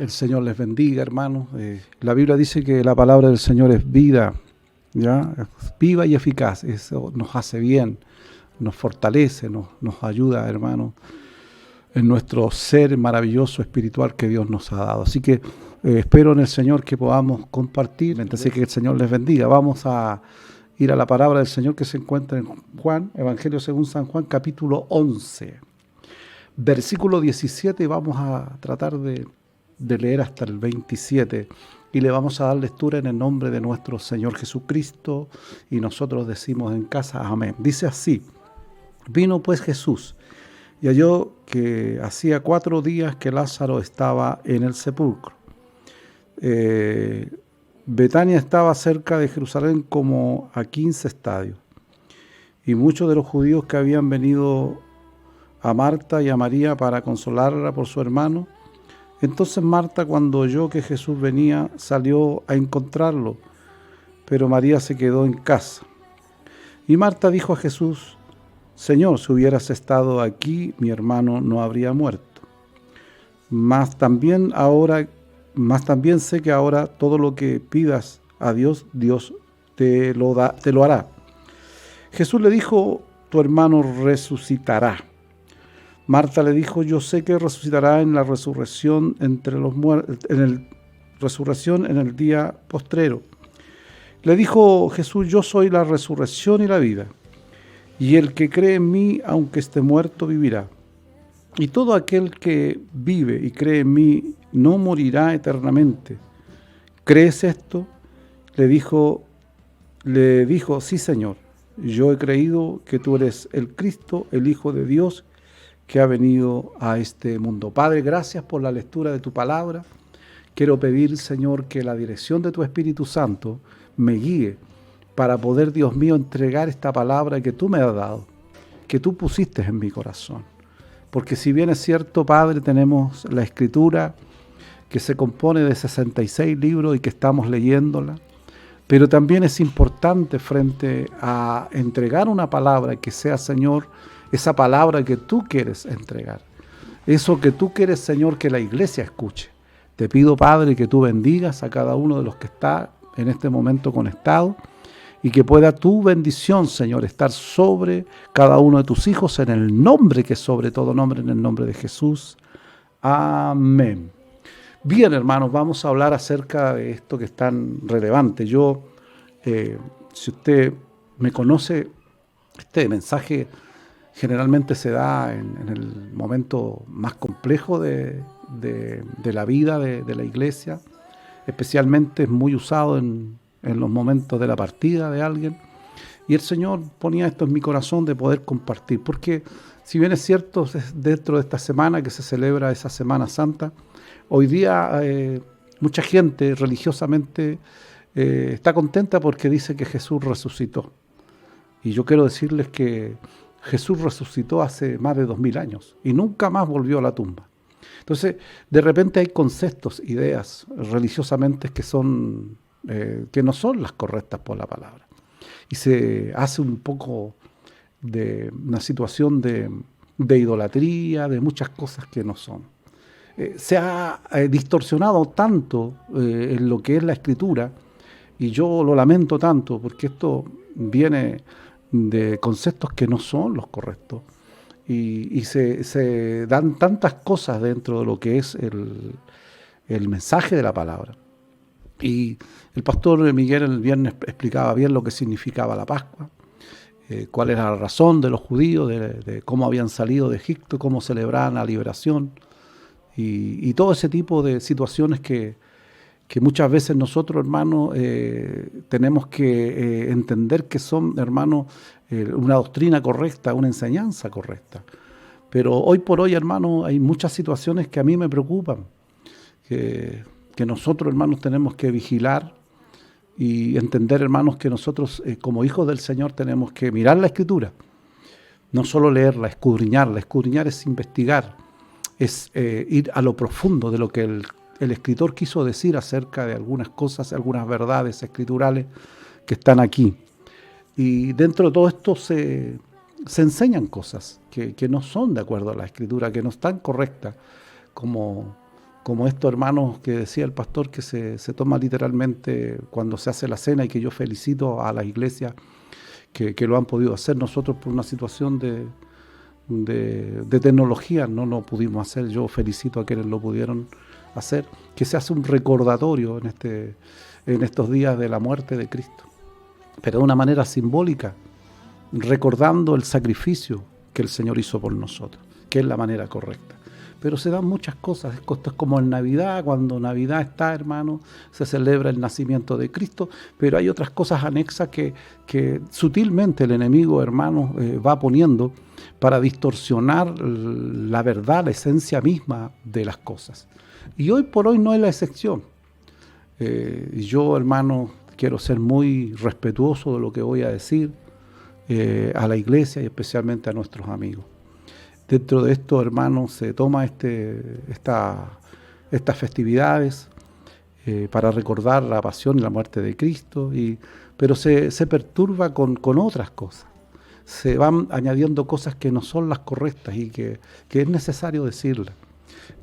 El Señor les bendiga, hermanos. La Biblia dice que la palabra del Señor es vida, ¿ya? Es viva y eficaz. Eso nos hace bien, nos fortalece, nos ayuda, hermanos, en nuestro ser maravilloso espiritual que Dios nos ha dado. Así que espero en el Señor que podamos compartir. Así que el Señor les bendiga. Vamos a ir a la palabra del Señor que se encuentra en Juan, Evangelio según San Juan, capítulo 11, versículo 17. Vamos a tratar de leer hasta el 27 y le vamos a dar lectura en el nombre de nuestro Señor Jesucristo, y nosotros decimos en casa amén. Dice así: vino pues Jesús y halló que hacía 4 días que Lázaro estaba en el sepulcro. Betania estaba cerca de Jerusalén como a 15 estadios, y muchos de los judíos que habían venido a Marta y a María para consolarla por su hermano. Entonces Marta, cuando oyó que Jesús venía, salió a encontrarlo, pero María se quedó en casa. Y Marta dijo a Jesús: Señor, si hubieras estado aquí, mi hermano no habría muerto. Mas también sé que ahora todo lo que pidas a Dios, Dios te lo hará. Jesús le dijo: tu hermano resucitará. Marta le dijo: yo sé que resucitará en la resurrección entre los muertos, resurrección en el día postrero. Le dijo Jesús: yo soy la resurrección y la vida, y el que cree en mí, aunque esté muerto, vivirá. Y todo aquel que vive y cree en mí no morirá eternamente. ¿Crees esto? Le dijo: sí, Señor, yo he creído que tú eres el Cristo, el Hijo de Dios, que ha venido a este mundo. Padre, gracias por la lectura de tu palabra. Quiero pedir, Señor, que la dirección de tu Espíritu Santo me guíe para poder, Dios mío, entregar esta palabra que tú me has dado, que tú pusiste en mi corazón. Porque si bien es cierto, Padre, tenemos la Escritura que se compone de 66 libros y que estamos leyéndola, pero también es importante frente a entregar una palabra que sea, Señor, esa palabra que tú quieres entregar, eso que tú quieres, Señor, que la iglesia escuche. Te pido, Padre, que tú bendigas a cada uno de los que está en este momento conectado, y que pueda tu bendición, Señor, estar sobre cada uno de tus hijos, en el nombre que es sobre todo nombre, en el nombre de Jesús. Amén. Bien, hermanos, vamos a hablar acerca de esto que es tan relevante. Si usted me conoce, este mensaje generalmente se da en el momento más complejo de la vida de la iglesia. Especialmente es muy usado en los momentos de la partida de alguien. Y el Señor ponía esto en mi corazón de poder compartir. Porque si bien es cierto, dentro de esta semana que se celebra esa Semana Santa, hoy día mucha gente religiosamente está contenta porque dice que Jesús resucitó. Y yo quiero decirles que Jesús resucitó hace más de 2000 años y nunca más volvió a la tumba. Entonces, de repente hay conceptos, ideas religiosamente que no son las correctas por la palabra. Y se hace un poco de una situación de idolatría, de muchas cosas que no son. Se ha distorsionado tanto en lo que es la Escritura, y yo lo lamento tanto porque esto viene de conceptos que no son los correctos. Y se dan tantas cosas dentro de lo que es el mensaje de la palabra. Y el pastor Miguel el viernes explicaba bien lo que significaba la Pascua, cuál era la razón de los judíos, de cómo habían salido de Egipto, cómo celebraban la liberación, y todo ese tipo de situaciones que muchas veces nosotros, hermanos, tenemos que entender que son, hermanos, una doctrina correcta, una enseñanza correcta. Pero hoy por hoy, hermanos, hay muchas situaciones que a mí me preocupan, que nosotros, hermanos, tenemos que vigilar y entender, hermanos, que nosotros como hijos del Señor tenemos que mirar la Escritura, no solo leerla, escudriñarla. Escudriñar es investigar, es ir a lo profundo de lo que el escritor quiso decir acerca de algunas cosas, algunas verdades escriturales que están aquí. Y dentro de todo esto se enseñan cosas que no son de acuerdo a la Escritura, que no están correctas, como como estos hermanos que decía el pastor, que se toma literalmente cuando se hace la cena, y que yo felicito a las iglesias que lo han podido hacer. Nosotros, por una situación de tecnología, no lo pudimos hacer. Yo felicito a quienes lo pudieron hacer, que se hace un recordatorio en estos días de la muerte de Cristo, pero de una manera simbólica, recordando el sacrificio que el Señor hizo por nosotros, que es la manera correcta. Pero se dan muchas cosas. Esto es como en Navidad. Cuando Navidad está, hermano, se celebra el nacimiento de Cristo, pero hay otras cosas anexas que sutilmente el enemigo, hermano, va poniendo para distorsionar la verdad, la esencia misma de las cosas. Y hoy por hoy no es la excepción. Yo, hermano, quiero ser muy respetuoso de lo que voy a decir a la iglesia y especialmente a nuestros amigos. Dentro de esto, hermanos, se toma estas festividades para recordar la pasión y la muerte de Cristo, pero se perturba con otras cosas. Se van añadiendo cosas que no son las correctas y que es necesario decirlas.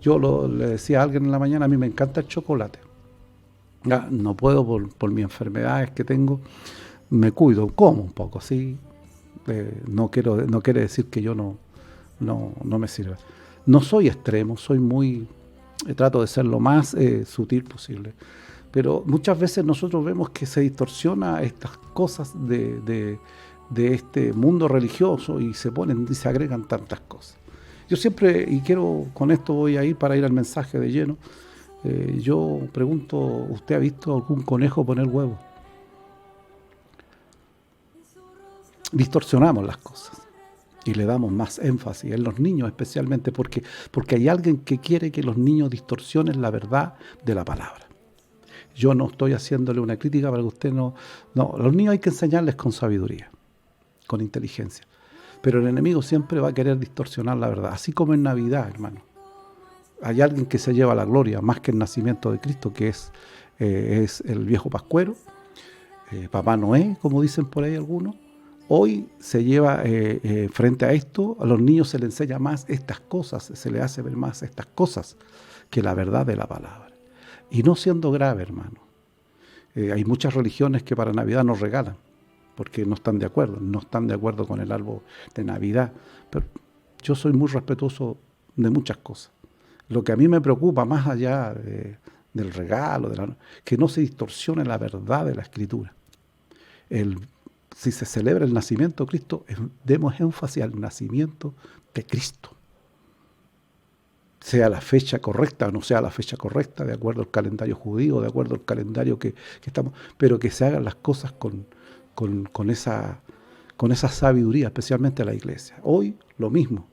Yo le decía a alguien en la mañana, a mí me encanta el chocolate. No puedo por mis enfermedades que tengo, me cuido, como un poco, ¿sí? No quiere decir que yo no me sirva. No soy extremo, trato de ser lo más sutil posible. Pero muchas veces nosotros vemos que se distorsiona estas cosas de este mundo religioso y se agregan tantas cosas. Yo siempre, y con esto voy a ir para ir al mensaje de lleno, yo pregunto, ¿usted ha visto algún conejo poner huevos? Distorsionamos las cosas y le damos más énfasis en los niños, especialmente porque hay alguien que quiere que los niños distorsionen la verdad de la palabra. Yo no estoy haciéndole una crítica para que usted no, los niños hay que enseñarles con sabiduría, con inteligencia, pero el enemigo siempre va a querer distorsionar la verdad, así como en Navidad, hermano. Hay alguien que se lleva la gloria más que el nacimiento de Cristo, que es el viejo pascuero, Papá Noé, como dicen por ahí algunos. Hoy se lleva frente a esto, a los niños se les enseña más estas cosas, se les hace ver más estas cosas que la verdad de la palabra. Y no siendo grave, hermano. Hay muchas religiones que para Navidad nos regalan, porque no están de acuerdo con el árbol de Navidad. Pero yo soy muy respetuoso de muchas cosas. Lo que a mí me preocupa, más allá del regalo, que no se distorsione la verdad de la Escritura. Si se celebra el nacimiento de Cristo, demos énfasis al nacimiento de Cristo. Sea la fecha correcta o no sea la fecha correcta, de acuerdo al calendario judío, de acuerdo al calendario que estamos, pero que se hagan las cosas con esa sabiduría, especialmente a la iglesia. Hoy, lo mismo.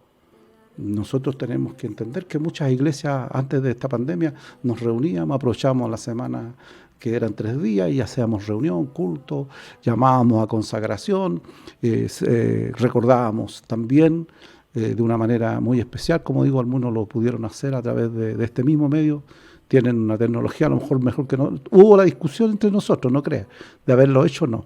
Nosotros tenemos que entender que muchas iglesias, antes de esta pandemia, nos reuníamos, aprovechábamos la semana que eran 3 días y hacíamos reunión, culto, llamábamos a consagración, recordábamos también de una manera muy especial, como digo, algunos lo pudieron hacer a través de este mismo medio, tienen una tecnología a lo mejor que no. Hubo la discusión entre nosotros, no creas, de haberlo hecho no.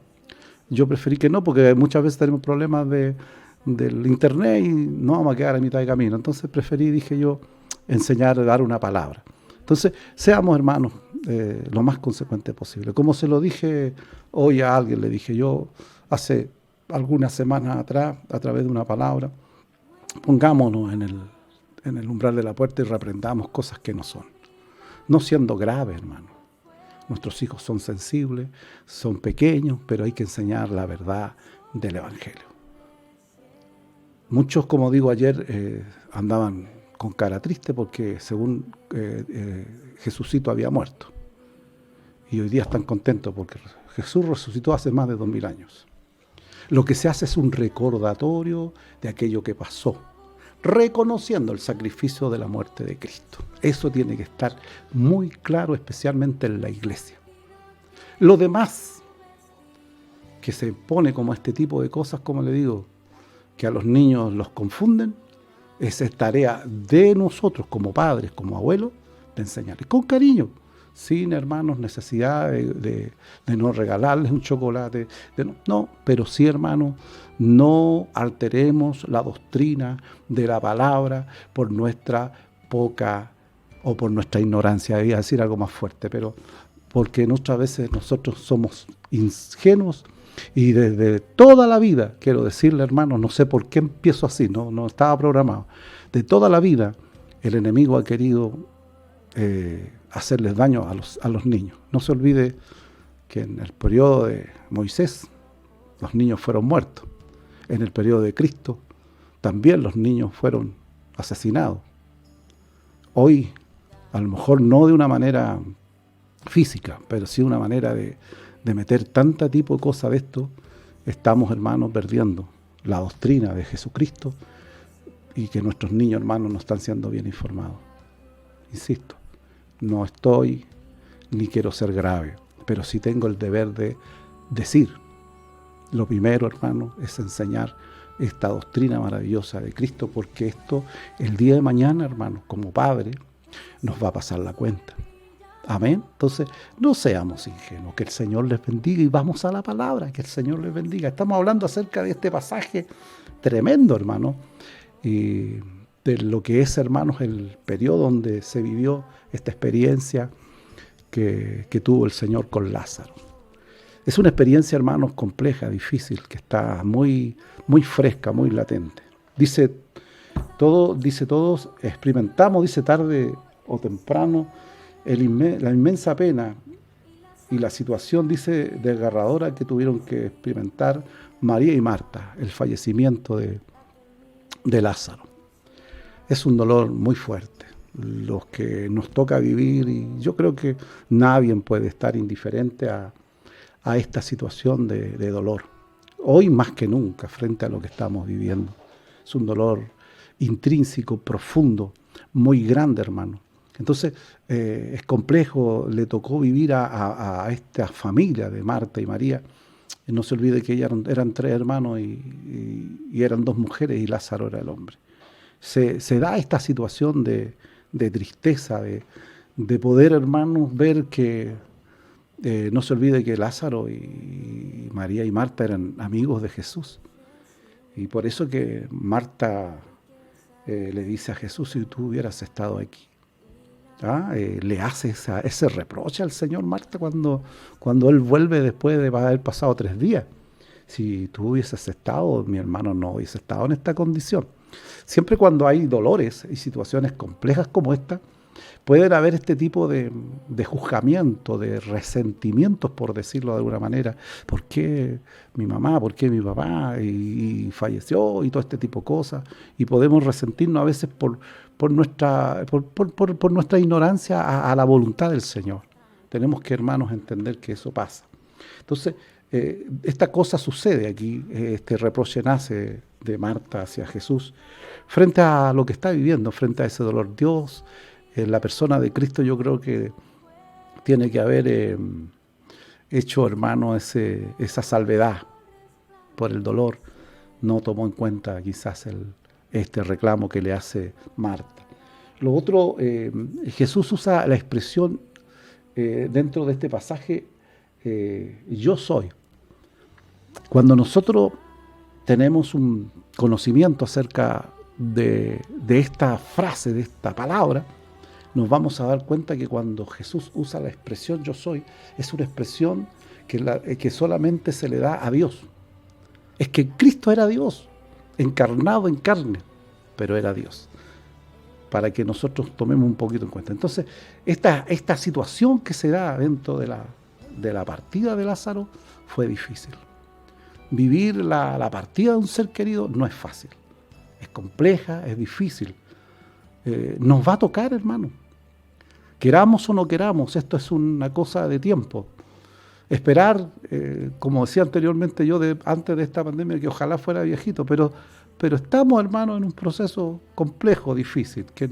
Yo preferí que no, porque muchas veces tenemos problemas del internet y no vamos a quedar a mitad de camino. Entonces dije yo, enseñar, dar una palabra. Entonces, seamos hermanos lo más consecuente posible. Como se lo dije hoy a alguien, le dije yo hace algunas semanas atrás, a través de una palabra, pongámonos en el umbral de la puerta y reprendamos cosas que no son. No siendo graves, hermano. Nuestros hijos son sensibles, son pequeños, pero hay que enseñar la verdad del Evangelio. Muchos, como digo ayer, andaban con cara triste porque según Jesucito había muerto. Y hoy día están contentos porque Jesús resucitó hace más de 2000 años. Lo que se hace es un recordatorio de aquello que pasó, reconociendo el sacrificio de la muerte de Cristo. Eso tiene que estar muy claro, especialmente en la iglesia. Lo demás que se pone como este tipo de cosas, como le digo, que a los niños los confunden, es tarea de nosotros como padres, como abuelos, de enseñarles con cariño, sin, hermanos, necesidad de no regalarles un chocolate, pero sí, hermanos, no alteremos la doctrina de la palabra por nuestra poca o por nuestra ignorancia, debía decir algo más fuerte, pero porque muchas veces nosotros somos ingenuos y desde toda la vida, quiero decirle, hermanos, no sé por qué empiezo así, no estaba programado, de toda la vida el enemigo ha querido hacerles daño a los niños. No se olvide que en el periodo de Moisés los niños fueron muertos. En el periodo de Cristo también los niños fueron asesinados. Hoy, a lo mejor no de una manera física, pero sí una manera de meter tanta tipo de cosas de esto, estamos, hermanos, perdiendo la doctrina de Jesucristo y que nuestros niños, hermanos, no están siendo bien informados. Insisto, no estoy ni quiero ser grave, pero sí tengo el deber de decir. Lo primero, hermano, es enseñar esta doctrina maravillosa de Cristo, porque esto, el día de mañana, hermano, como padre, nos va a pasar la cuenta. Amén. Entonces, no seamos ingenuos, que el Señor les bendiga y vamos a la palabra, que el Señor les bendiga. Estamos hablando acerca de este pasaje tremendo, hermano, y de lo que es, hermanos, el periodo donde se vivió esta experiencia que tuvo el Señor con Lázaro. Es una experiencia, hermanos, compleja, difícil, que está muy, muy fresca, muy latente. Dice todos experimentamos, dice tarde o temprano, la inmensa pena y la situación, dice, desgarradora que tuvieron que experimentar María y Marta, el fallecimiento de Lázaro. Es un dolor muy fuerte, los que nos toca vivir, y yo creo que nadie puede estar indiferente a esta situación de dolor. Hoy más que nunca, frente a lo que estamos viviendo. Es un dolor intrínseco, profundo, muy grande, hermano. Entonces, es complejo, le tocó vivir a esta familia de Marta y María. No se olvide que ellas eran 3 hermanos y eran 2 mujeres y Lázaro era el hombre. Se da esta situación de tristeza, de poder, hermanos, ver que no se olvide que Lázaro y María y Marta eran amigos de Jesús. Y por eso que Marta le dice a Jesús, si tú hubieras estado aquí. Le hace ese reproche al Señor Marta cuando Él vuelve después de haber pasado 3 días. Si tú hubieses estado, mi hermano no hubiese estado en esta condición. Siempre cuando hay dolores y situaciones complejas como esta, pueden haber este tipo de juzgamiento, de resentimientos, por decirlo de alguna manera. ¿Por qué mi mamá? ¿Por qué mi papá? Y falleció y todo este tipo de cosas. Y podemos resentirnos a veces por nuestra ignorancia a la voluntad del Señor. Tenemos que, hermanos, entender que eso pasa. Entonces, esta cosa sucede aquí, este reproche nace de Marta hacia Jesús, frente a lo que está viviendo, frente a ese dolor. Dios, en la persona de Cristo, yo creo que tiene que haber hecho, hermano, esa salvedad por el dolor. No tomó en cuenta quizás este reclamo que le hace Marta. Lo otro, Jesús usa la expresión dentro de este pasaje, yo soy. Cuando nosotros tenemos un conocimiento acerca de esta frase, de esta palabra, nos vamos a dar cuenta que cuando Jesús usa la expresión yo soy, es una expresión que solamente se le da a Dios. Es que Cristo era Dios, encarnado en carne, pero era Dios. Para que nosotros tomemos un poquito en cuenta. Entonces, esta situación que se da dentro de la partida de Lázaro fue difícil. Vivir la partida de un ser querido no es fácil. Es compleja, es difícil. Nos va a tocar, hermano. Queramos o no queramos, esto es una cosa de tiempo. Esperar, como decía anteriormente yo, antes de esta pandemia, que ojalá fuera viejito, pero estamos, hermano, en un proceso complejo, difícil, que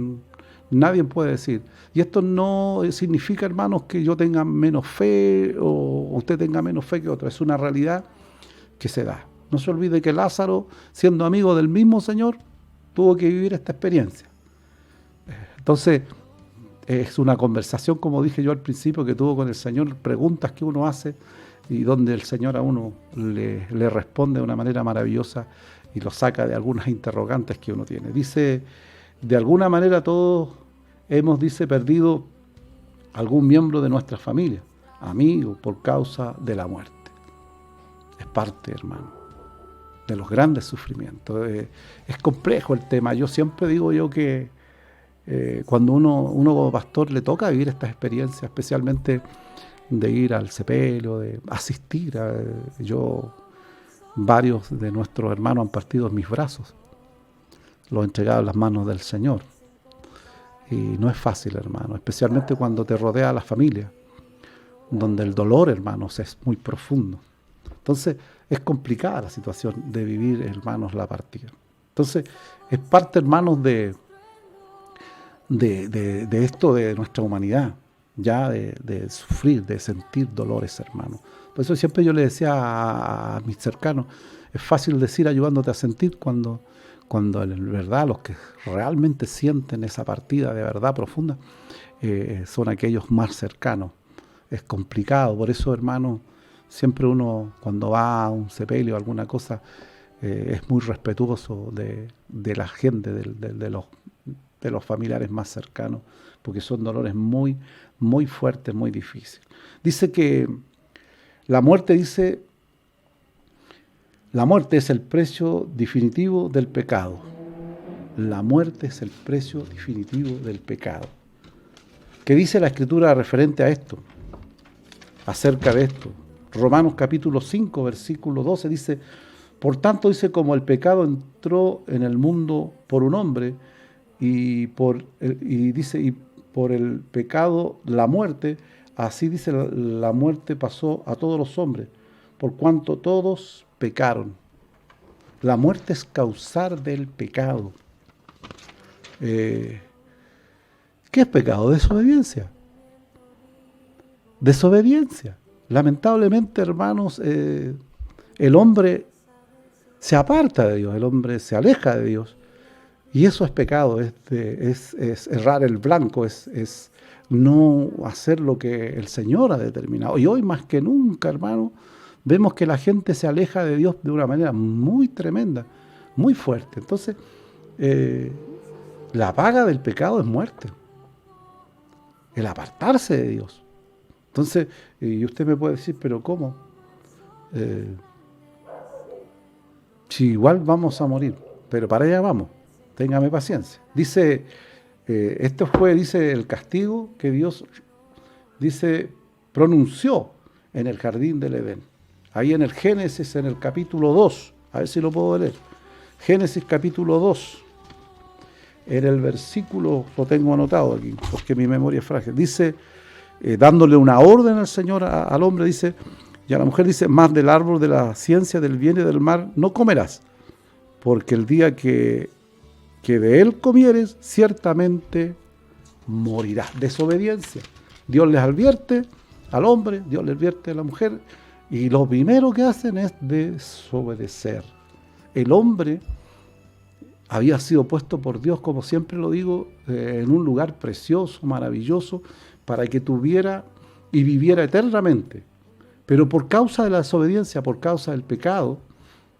nadie puede decir. Y esto no significa, hermanos, que yo tenga menos fe o usted tenga menos fe que otro. Es una realidad que se da. No se olvide que Lázaro, siendo amigo del mismo Señor, tuvo que vivir esta experiencia. Entonces, es una conversación, como dije yo al principio, que tuvo con el Señor, preguntas que uno hace y donde el Señor a uno le responde de una manera maravillosa y lo saca de algunas interrogantes que uno tiene. Dice, de alguna manera todos hemos, dice, perdido algún miembro de nuestra familia, amigo, por causa de la muerte. Es parte, hermano, de los grandes sufrimientos. Es complejo el tema. Yo siempre digo que cuando uno como pastor le toca vivir estas experiencias, especialmente de ir al sepelio, de asistir varios de nuestros hermanos han partido en mis brazos, los he entregado en las manos del Señor. Y no es fácil, hermano, especialmente cuando te rodea la familia, donde el dolor, hermanos, es muy profundo. Entonces, es complicada la situación de vivir, hermanos, la partida. Entonces, es parte, hermanos, de esto de nuestra humanidad, ya de sufrir, de sentir dolores, hermanos. Por eso siempre yo le decía a mis cercanos, es fácil decir ayudándote a sentir cuando en verdad los que realmente sienten esa partida de verdad profunda son aquellos más cercanos. Es complicado, por eso, hermano, siempre uno cuando va a un sepelio o alguna cosa es muy respetuoso de la gente, de los familiares más cercanos, porque son dolores muy, muy fuertes, muy difíciles. Dice que la muerte es el precio definitivo del pecado. La muerte es el precio definitivo del pecado. ¿Qué dice la Escritura referente a esto? Acerca de esto. Romanos capítulo 5, versículo 12 dice, por tanto, dice, como el pecado entró en el mundo por un hombre, y por el pecado la muerte, así dice la muerte pasó a todos los hombres, por cuanto todos pecaron. La muerte es causar del pecado. ¿Qué es pecado? Desobediencia. Desobediencia. Lamentablemente, hermanos, el hombre se aparta de Dios, el hombre se aleja de Dios. Y eso es pecado, es errar el blanco, es no hacer lo que el Señor ha determinado. Y hoy más que nunca, hermano, vemos que la gente se aleja de Dios de una manera muy tremenda, muy fuerte. Entonces, la paga del pecado es muerte. El apartarse de Dios. Entonces, y usted me puede decir, ¿pero cómo? Si igual vamos a morir, pero para allá vamos. Téngame paciencia. Dice, esto fue, dice, el castigo que Dios, dice, pronunció en el jardín del Edén. Ahí en el Génesis, en el capítulo 2, a ver si lo puedo leer. Génesis capítulo 2, en el versículo, lo tengo anotado aquí, porque mi memoria es frágil. Dice, dándole una orden al Señor, al hombre, dice, y a la mujer dice, más del árbol de la ciencia del bien y del mal no comerás, porque el día que de él comieres, ciertamente morirás. Desobediencia. Dios les advierte al hombre, Dios les advierte a la mujer, y lo primero que hacen es desobedecer. El hombre había sido puesto por Dios, como siempre lo digo, en un lugar precioso, maravilloso, para que tuviera y viviera eternamente. Pero por causa de la desobediencia, por causa del pecado,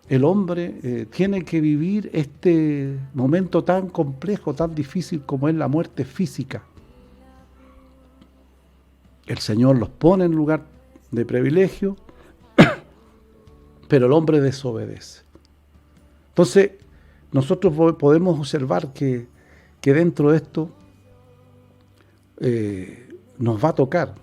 el hombre tiene que vivir este momento tan complejo, tan difícil como es la muerte física. El Señor los pone en lugar de privilegio, pero el hombre desobedece. Entonces, nosotros podemos observar que dentro de esto nos va a tocar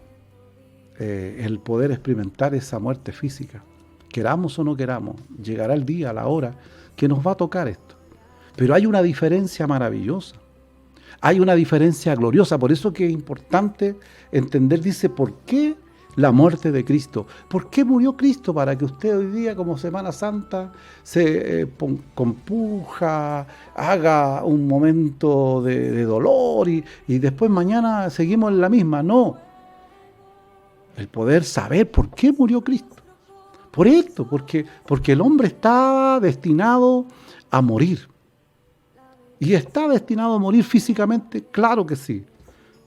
el poder experimentar esa muerte física. Queramos o no queramos, llegará el día, la hora, que nos va a tocar esto. Pero hay una diferencia maravillosa, hay una diferencia gloriosa, por eso que es importante entender, dice, ¿por qué la muerte de Cristo? ¿Por qué murió Cristo? Para que usted hoy día, como Semana Santa, se compuja, haga un momento de dolor y después mañana seguimos en la misma. No, el poder saber por qué murió Cristo. Por esto, porque el hombre está destinado a morir. ¿Y está destinado a morir físicamente? Claro que sí.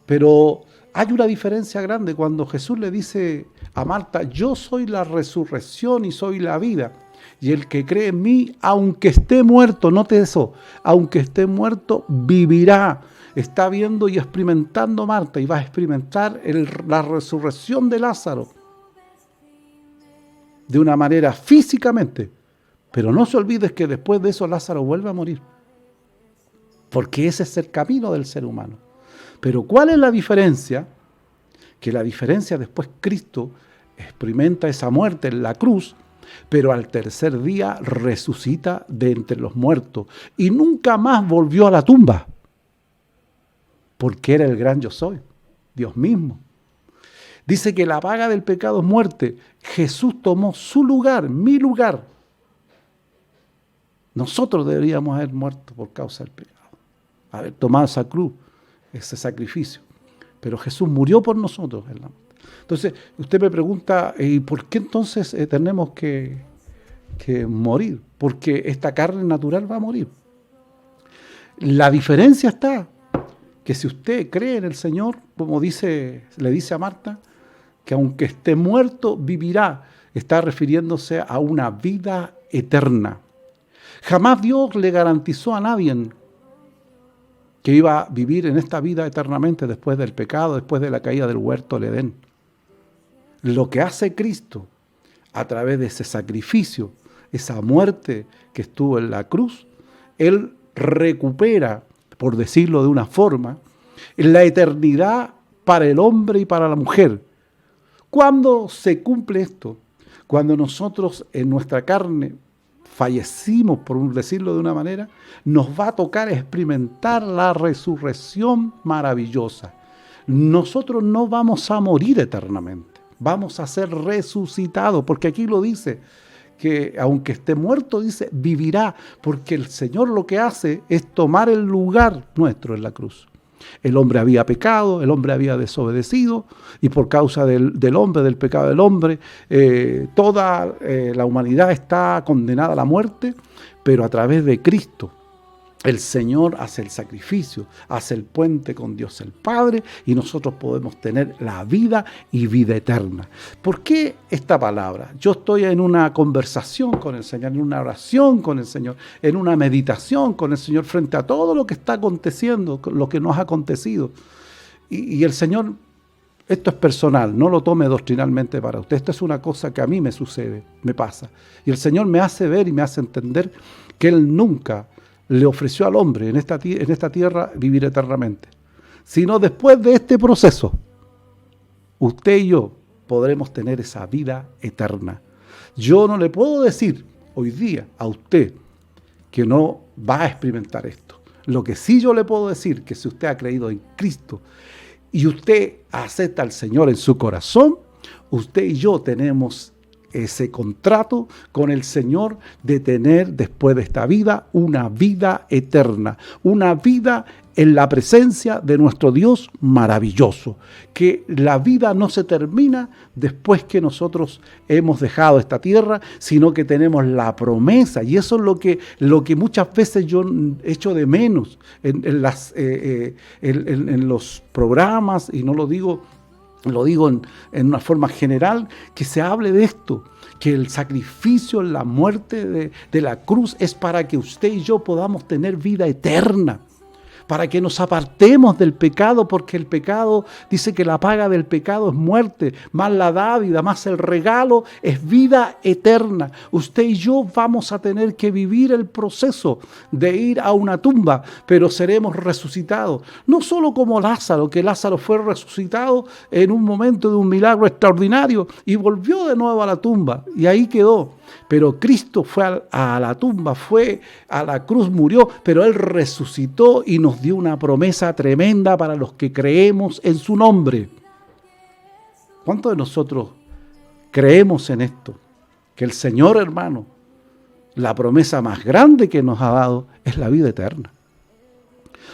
Pero hay una diferencia grande cuando Jesús le dice a Marta, yo soy la resurrección y soy la vida. Y el que cree en mí, aunque esté muerto, note eso, aunque esté muerto, vivirá. Está viendo y experimentando Marta y va a experimentar la resurrección de Lázaro de una manera físicamente. Pero no se olvides que después de eso Lázaro vuelve a morir. Porque ese es el camino del ser humano. Pero ¿cuál es la diferencia? Que la diferencia después Cristo experimenta esa muerte en la cruz, pero al tercer día resucita de entre los muertos y nunca más volvió a la tumba, porque era el gran yo soy, Dios mismo. Dice que la paga del pecado es muerte. Jesús tomó su lugar, mi lugar. Nosotros deberíamos haber muerto por causa del pecado, haber tomado esa cruz, ese sacrificio. Pero Jesús murió por nosotros en la muerte. Entonces, usted me pregunta, ¿y por qué entonces tenemos que morir? Porque esta carne natural va a morir. La diferencia está que si usted cree en el Señor, como le dice a Marta, que aunque esté muerto, vivirá. Está refiriéndose a una vida eterna. Jamás Dios le garantizó a nadie que iba a vivir en esta vida eternamente después del pecado, después de la caída del huerto del Edén. Lo que hace Cristo a través de ese sacrificio, esa muerte que estuvo en la cruz, Él recupera, por decirlo de una forma, la eternidad para el hombre y para la mujer. ¿Cuándo se cumple esto? Cuando nosotros en nuestra carne fallecimos, por decirlo de una manera, nos va a tocar experimentar la resurrección maravillosa. Nosotros no vamos a morir eternamente. Vamos a ser resucitados, porque aquí lo dice, que aunque esté muerto, dice, vivirá, porque el Señor lo que hace es tomar el lugar nuestro en la cruz. El hombre había pecado, el hombre había desobedecido, y por causa del hombre, del pecado del hombre, toda la humanidad está condenada a la muerte, pero a través de Cristo, el Señor hace el sacrificio, hace el puente con Dios el Padre y nosotros podemos tener la vida y vida eterna. ¿Por qué esta palabra? Yo estoy en una conversación con el Señor, en una oración con el Señor, en una meditación con el Señor frente a todo lo que está aconteciendo, lo que nos ha acontecido. Y el Señor, esto es personal, no lo tome doctrinalmente para usted. Esto es una cosa que a mí me sucede, me pasa. Y el Señor me hace ver y me hace entender que Él nunca le ofreció al hombre en esta tierra vivir eternamente, sino después de este proceso, usted y yo podremos tener esa vida eterna. Yo no le puedo decir hoy día a usted que no va a experimentar esto. Lo que sí yo le puedo decir, que si usted ha creído en Cristo y usted acepta al Señor en su corazón, usted y yo tenemos ese contrato con el Señor de tener después de esta vida una vida eterna, una vida en la presencia de nuestro Dios maravilloso, que la vida no se termina después que nosotros hemos dejado esta tierra, sino que tenemos la promesa, y eso es lo que muchas veces yo echo de menos en los programas, y no lo digo en una forma general, que se hable de esto, que el sacrificio, la muerte de la cruz es para que usted y yo podamos tener vida eterna, para que nos apartemos del pecado, porque el pecado, dice que la paga del pecado es muerte, más la dádiva, más el regalo es vida eterna. Usted y yo vamos a tener que vivir el proceso de ir a una tumba, pero seremos resucitados. No solo como Lázaro, que Lázaro fue resucitado en un momento de un milagro extraordinario y volvió de nuevo a la tumba y ahí quedó. Pero Cristo fue a la tumba, fue a la cruz, murió, pero Él resucitó y nos dio una promesa tremenda para los que creemos en su nombre. ¿Cuántos de nosotros creemos en esto? Que el Señor, hermano, la promesa más grande que nos ha dado es la vida eterna.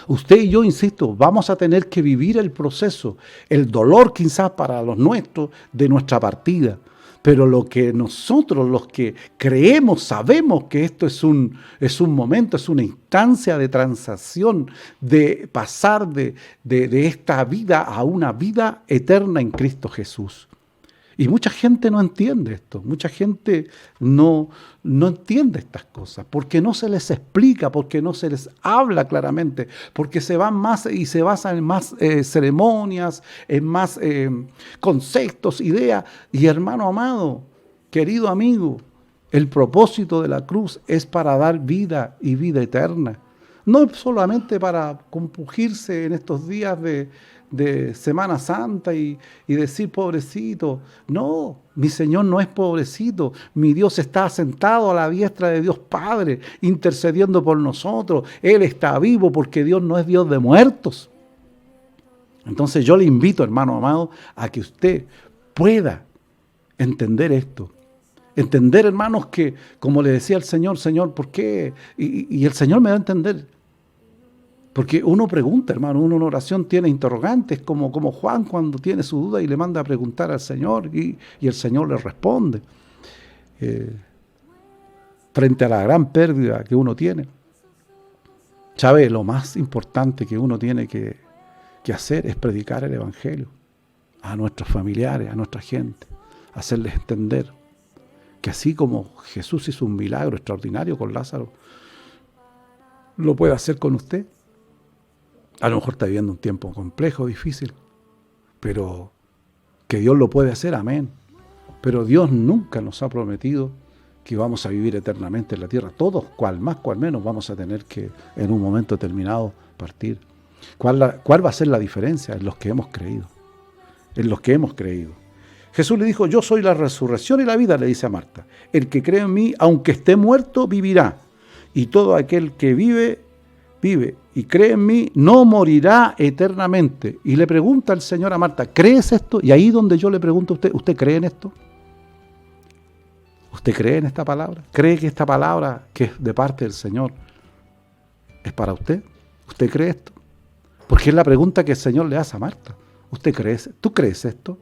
Usted y yo, insisto, vamos a tener que vivir el proceso, el dolor quizás para los nuestros de nuestra partida. Pero lo que nosotros, los que creemos, sabemos que esto es un momento, es una instancia de transacción, de pasar de esta vida a una vida eterna en Cristo Jesús. Y mucha gente no entiende esto, mucha gente no entiende estas cosas, porque no se les explica, porque no se les habla claramente, porque se van más y se basan en más ceremonias, en más conceptos, ideas. Y hermano amado, querido amigo, el propósito de la cruz es para dar vida y vida eterna. No solamente para compungirse en estos días de Semana Santa y decir pobrecito. No, mi Señor no es pobrecito. Mi Dios está sentado a la diestra de Dios Padre, intercediendo por nosotros. Él está vivo porque Dios no es Dios de muertos. Entonces yo le invito, hermano amado, a que usted pueda entender esto. Entender, hermanos, que como le decía el Señor, Señor, ¿por qué? Y el Señor me da a entender. Porque uno pregunta, hermano, uno en oración tiene interrogantes, como Juan cuando tiene su duda y le manda a preguntar al Señor y el Señor le responde. Frente a la gran pérdida que uno tiene. ¿Sabe? Lo más importante que uno tiene que hacer es predicar el Evangelio a nuestros familiares, a nuestra gente, hacerles entender que así como Jesús hizo un milagro extraordinario con Lázaro, lo puede hacer con usted. A lo mejor está viviendo un tiempo complejo, difícil, pero que Dios lo puede hacer, amén. Pero Dios nunca nos ha prometido que vamos a vivir eternamente en la tierra. Todos, cual más, cual menos, vamos a tener que en un momento determinado partir. ¿Cuál va a ser la diferencia? En los que hemos creído. En los que hemos creído. Jesús le dijo, yo soy la resurrección y la vida, le dice a Marta. El que cree en mí, aunque esté muerto, vivirá. Y todo aquel que vive y cree en mí, no morirá eternamente. Y le pregunta el Señor a Marta, ¿crees esto? Y ahí donde yo le pregunto a usted, ¿usted cree en esto? ¿Usted cree en esta palabra? ¿Cree que esta palabra que es de parte del Señor es para usted? ¿Usted cree esto? Porque es la pregunta que el Señor le hace a Marta. ¿Usted cree? ¿Tú crees esto?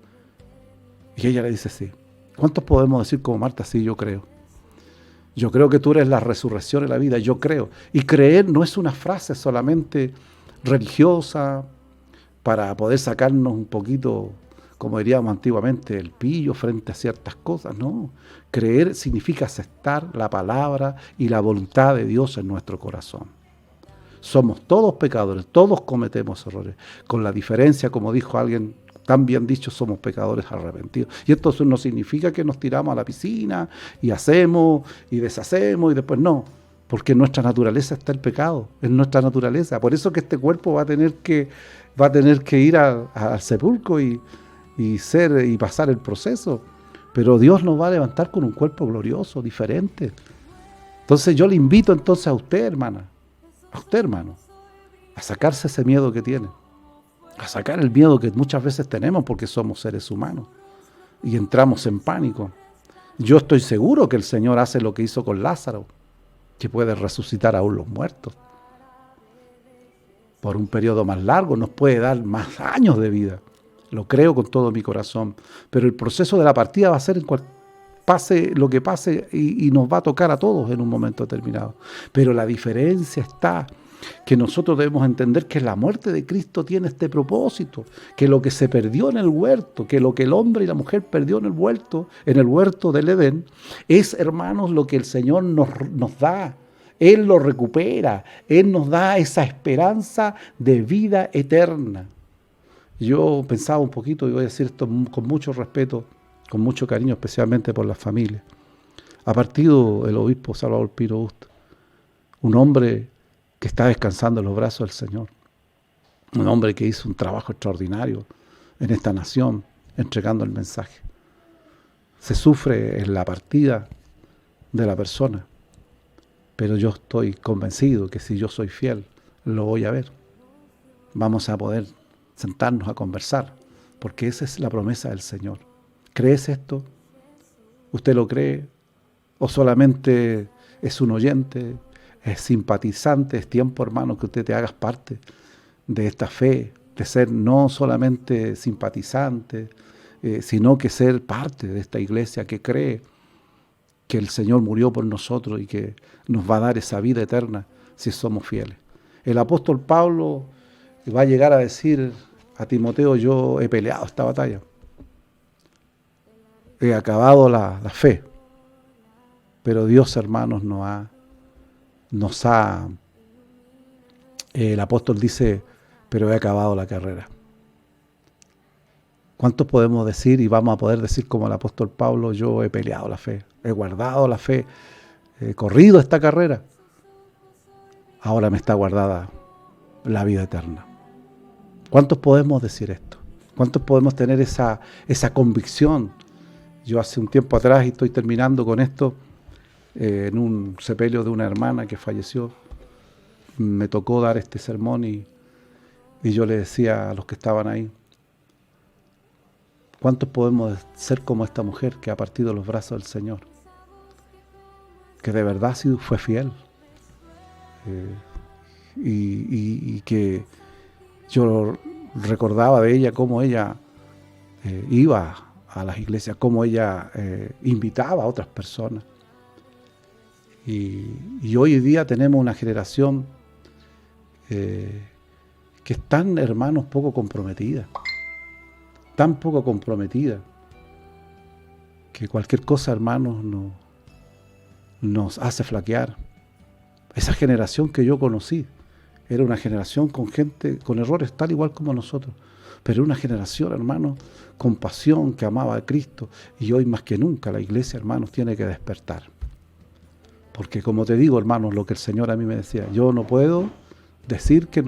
Y ella le dice sí. ¿Cuántos podemos decir como Marta? Sí, yo creo. Yo creo que tú eres la resurrección y la vida, yo creo. Y creer no es una frase solamente religiosa para poder sacarnos un poquito, como diríamos antiguamente, el pillo frente a ciertas cosas. No, creer significa aceptar la palabra y la voluntad de Dios en nuestro corazón. Somos todos pecadores, todos cometemos errores, con la diferencia, como dijo alguien, tan bien dicho, somos pecadores arrepentidos. Y esto no significa que nos tiramos a la piscina y hacemos y deshacemos y después no, porque en nuestra naturaleza está el pecado, en nuestra naturaleza. Por eso que este cuerpo va a tener que ir al sepulcro y pasar el proceso. Pero Dios nos va a levantar con un cuerpo glorioso, diferente. Entonces yo le invito entonces a usted, hermana, a usted, hermano, a sacarse ese miedo que tiene. A sacar el miedo que muchas veces tenemos porque somos seres humanos y entramos en pánico. Yo estoy seguro que el Señor hace lo que hizo con Lázaro, que puede resucitar aún los muertos. Por un periodo más largo, nos puede dar más años de vida. Lo creo con todo mi corazón. Pero el proceso de la partida va a ser pase lo que pase y nos va a tocar a todos en un momento determinado. Pero la diferencia está que nosotros debemos entender que la muerte de Cristo tiene este propósito, que lo que se perdió en el huerto, que lo que el hombre y la mujer perdió en el huerto del Edén, es, hermanos, lo que el Señor nos da. Él lo recupera, Él nos da esa esperanza de vida eterna. Yo pensaba un poquito, y voy a decir esto con mucho respeto, con mucho cariño, especialmente por las familias. Ha partido el obispo Salvador Piro Busto, un hombre que está descansando en los brazos del Señor. Un hombre que hizo un trabajo extraordinario en esta nación, entregando el mensaje. Se sufre en la partida de la persona, pero yo estoy convencido que si yo soy fiel, lo voy a ver. Vamos a poder sentarnos a conversar, porque esa es la promesa del Señor. ¿Crees esto? ¿Usted lo cree? ¿O solamente es un oyente? ¿Es simpatizante? Es tiempo, hermano, que usted te hagas parte de esta fe, de ser no solamente simpatizante, sino que ser parte de esta iglesia que cree que el Señor murió por nosotros y que nos va a dar esa vida eterna si somos fieles. El apóstol Pablo va a llegar a decir a Timoteo, yo he peleado esta batalla. he acabado la fe. Pero Dios, hermanos, el apóstol dice, pero he acabado la carrera. ¿Cuántos podemos decir y vamos a poder decir como el apóstol Pablo, yo he peleado la fe, he guardado la fe, he corrido esta carrera, ahora me está guardada la vida eterna? ¿Cuántos podemos decir esto? ¿Cuántos podemos tener esa convicción? Yo hace un tiempo atrás, y estoy terminando con esto, en un sepelio de una hermana que falleció, me tocó dar este sermón y yo le decía a los que estaban ahí, ¿cuántos podemos ser como esta mujer que ha partido los brazos del Señor? Que de verdad fue fiel. Y que yo recordaba de ella cómo ella iba a las iglesias, cómo ella invitaba a otras personas. Y hoy día tenemos una generación que es tan, hermanos, poco comprometida, que cualquier cosa, hermanos, nos hace flaquear. Esa generación que yo conocí era una generación con gente, con errores tal igual como nosotros, pero una generación, hermanos, con pasión, que amaba a Cristo. Y hoy más que nunca la iglesia, hermanos, tiene que despertar. Porque como te digo, hermanos, lo que el Señor a mí me decía, yo no puedo decir que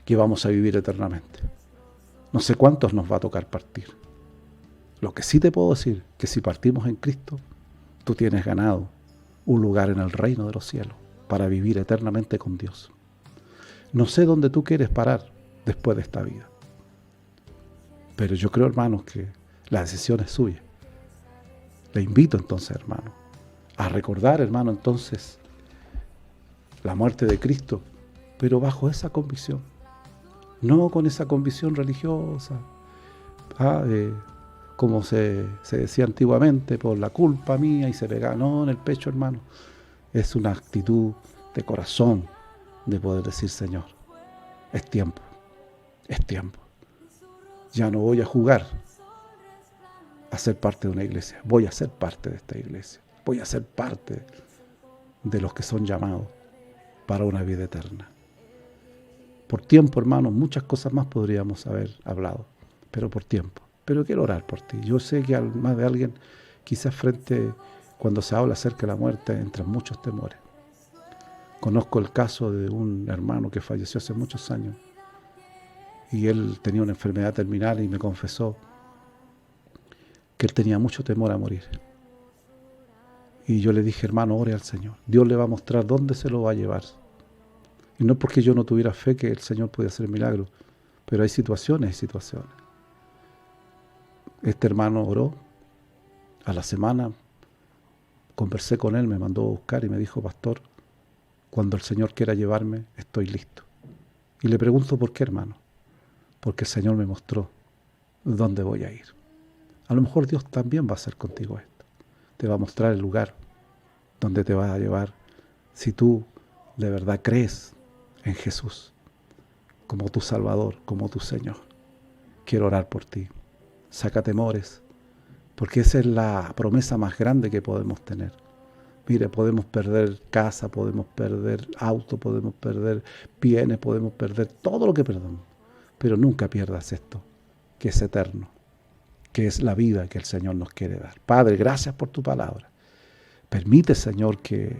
que vamos a vivir eternamente. No sé cuántos nos va a tocar partir. Lo que sí te puedo decir, que si partimos en Cristo, tú tienes ganado un lugar en el reino de los cielos para vivir eternamente con Dios. No sé dónde tú quieres parar después de esta vida, pero yo creo, hermanos, que la decisión es suya. Le invito entonces, hermano, a recordar, hermano, entonces la muerte de Cristo, pero bajo esa convicción, no con esa convicción religiosa, como se decía antiguamente, por la culpa mía, y se pegaba, no, en el pecho, hermano. Es una actitud de corazón de poder decir, Señor, es tiempo, ya no voy a jugar a ser parte de una iglesia, voy a ser parte de esta iglesia, voy a ser parte de los que son llamados para una vida eterna. Por tiempo, hermanos, muchas cosas más podríamos haber hablado, pero por tiempo. Pero quiero orar por ti. Yo sé que más de alguien, quizás cuando se habla acerca de la muerte, entran muchos temores. Conozco el caso de un hermano que falleció hace muchos años y él tenía una enfermedad terminal y me confesó que él tenía mucho temor a morir. Y yo le dije, hermano, ore al Señor. Dios le va a mostrar dónde se lo va a llevar. Y no porque yo no tuviera fe que el Señor podía hacer milagros, pero hay situaciones. Este hermano oró, a la semana conversé con él, me mandó a buscar y me dijo, pastor, cuando el Señor quiera llevarme, estoy listo. Y le pregunto, ¿por qué, hermano? Porque el Señor me mostró dónde voy a ir. A lo mejor Dios también va a hacer contigo esto. Te va a mostrar el lugar donde te vas a llevar si tú de verdad crees en Jesús como tu Salvador, como tu Señor. Quiero orar por ti. Saca temores, porque esa es la promesa más grande que podemos tener. Mire, podemos perder casa, podemos perder auto, podemos perder bienes, podemos perder todo lo que perdamos, pero nunca pierdas esto, que es eterno, que es la vida que el Señor nos quiere dar. Padre, gracias por tu palabra. Permite, Señor, que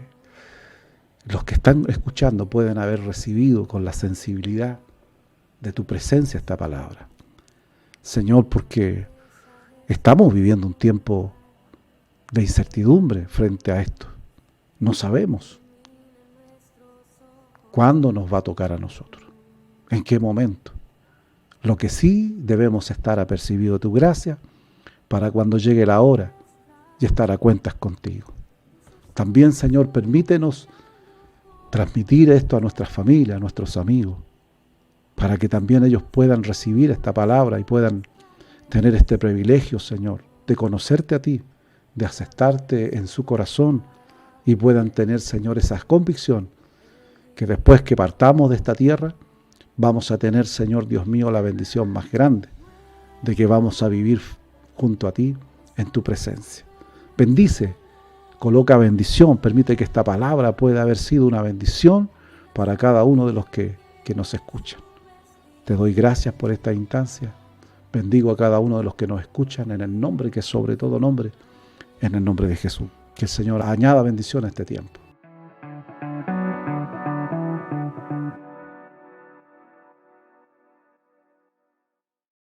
los que están escuchando puedan haber recibido con la sensibilidad de tu presencia esta palabra. Señor, porque estamos viviendo un tiempo de incertidumbre frente a esto. No sabemos cuándo nos va a tocar a nosotros, en qué momento. Lo que sí debemos estar apercibidos de tu gracia para cuando llegue la hora y estar a cuentas contigo. También, Señor, permítenos transmitir esto a nuestras familias, a nuestros amigos, para que también ellos puedan recibir esta palabra y puedan tener este privilegio, Señor, de conocerte a ti, de aceptarte en su corazón y puedan tener, Señor, esa convicción que después que partamos de esta tierra vamos a tener, Señor Dios mío, la bendición más grande de que vamos a vivir junto a ti, en tu presencia. Bendice, coloca bendición, permite que esta palabra pueda haber sido una bendición para cada uno de los que nos escuchan. Te doy gracias por esta instancia. Bendigo a cada uno de los que nos escuchan en el nombre que es sobre todo nombre, en el nombre de Jesús. Que el Señor añada bendición a este tiempo.